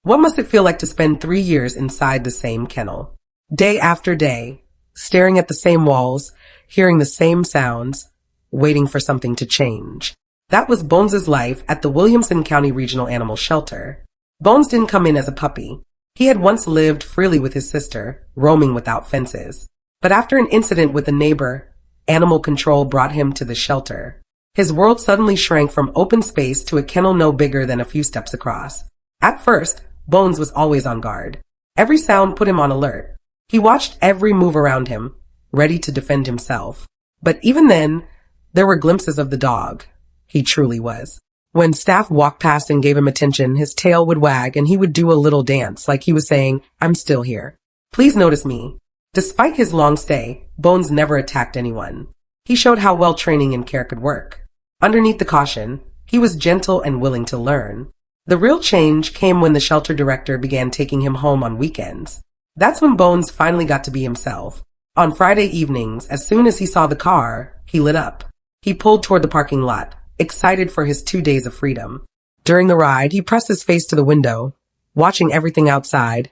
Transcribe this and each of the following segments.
What must it feel like to spend 3 years inside the same kennel? Day after day, staring at the same walls, hearing the same sounds, waiting for something to change. That was Bones's life at the Williamson County Regional Animal Shelter. Bones didn't come in as a puppy. He had once lived freely with his sister, roaming without fences. But after an incident with a neighbor, animal control brought him to the shelter. His world suddenly shrank from open space to a kennel no bigger than a few steps across. At first, Bones was always on guard. Every sound put him on alert. He watched every move around him, ready to defend himself. But even then, there were glimpses of the dog. He truly was. When staff walked past and gave him attention, his tail would wag and he would do a little dance like he was saying, "I'm still here. Please notice me." Despite his long stay, Bones never attacked anyone. He showed how well training and care could work. Underneath the caution, he was gentle and willing to learn. The real change came when the shelter director began taking him home on weekends. That's when Bones finally got to be himself. On Friday evenings, as soon as he saw the car, he lit up. He pulled toward the parking lot, excited for his 2 days of freedom. During the ride, he pressed his face to the window, watching everything outside,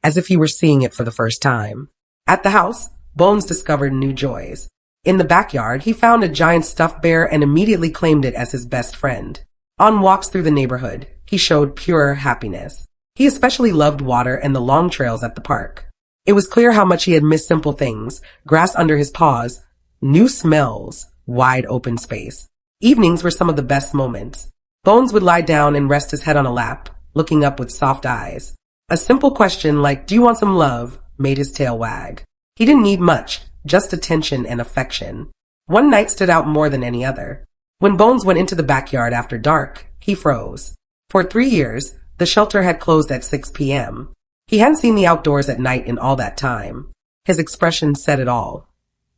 as if he were seeing it for the first time. At the house, Bones discovered new joys. In the backyard, he found a giant stuffed bear and immediately claimed it as his best friend. On walks through the neighborhood, he showed pure happiness. He especially loved water and the long trails at the park. It was clear how much he had missed simple things: grass under his paws, new smells, wide open space. Evenings were some of the best moments. Bones would lie down and rest his head on a lap, looking up with soft eyes. A simple question like, "Do you want some love?" made his tail wag. He didn't need much, just attention and affection. One night stood out more than any other. When Bones went into the backyard after dark, he froze. For 3 years, the shelter had closed at 6 p.m. He hadn't seen the outdoors at night in all that time. His expression said it all.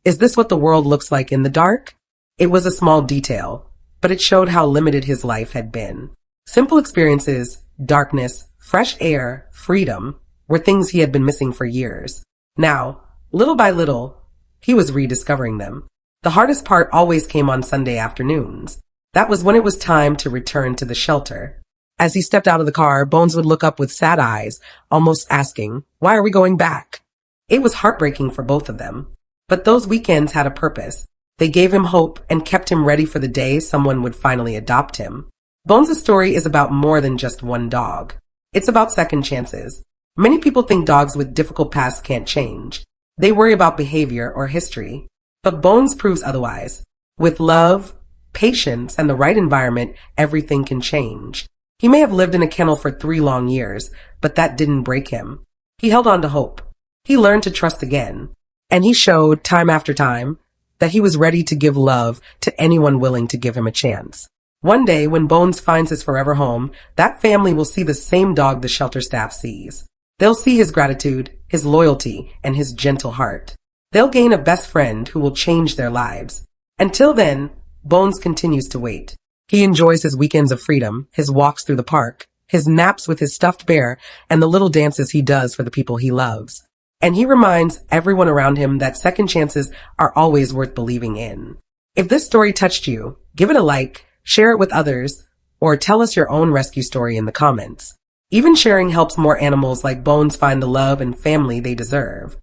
Is this what the world looks like in the dark? It was a small detail, but it showed how limited his life had been. Simple experiences, darkness, fresh air, freedom, were things he had been missing for years. Now, little by little, he was rediscovering them. The hardest part always came on Sunday afternoons. That was when it was time to return to the shelter. As he stepped out of the car, Bones would look up with sad eyes, almost asking, "Why are we going back?" It was heartbreaking for both of them. But those weekends had a purpose. They gave him hope and kept him ready for the day someone would finally adopt him. Bones' story is about more than just one dog. It's about second chances. Many people think dogs with difficult pasts can't change. They worry about behavior or history. But Bones proves otherwise. With love, patience, and the right environment, everything can change. He may have lived in a kennel for 3 long years, but that didn't break him. He held on to hope. He learned to trust again. And he showed, time after time, that he was ready to give love to anyone willing to give him a chance. One day, when Bones finds his forever home, that family will see the same dog the shelter staff sees. They'll see his gratitude, his loyalty, and his gentle heart. They'll gain a best friend who will change their lives. Until then, Bones continues to wait. He enjoys his weekends of freedom, his walks through the park, his naps with his stuffed bear, and the little dances he does for the people he loves. And he reminds everyone around him that second chances are always worth believing in. If this story touched you, give it a like, share it with others, or tell us your own rescue story in the comments. Even sharing helps more animals like Bones find the love and family they deserve.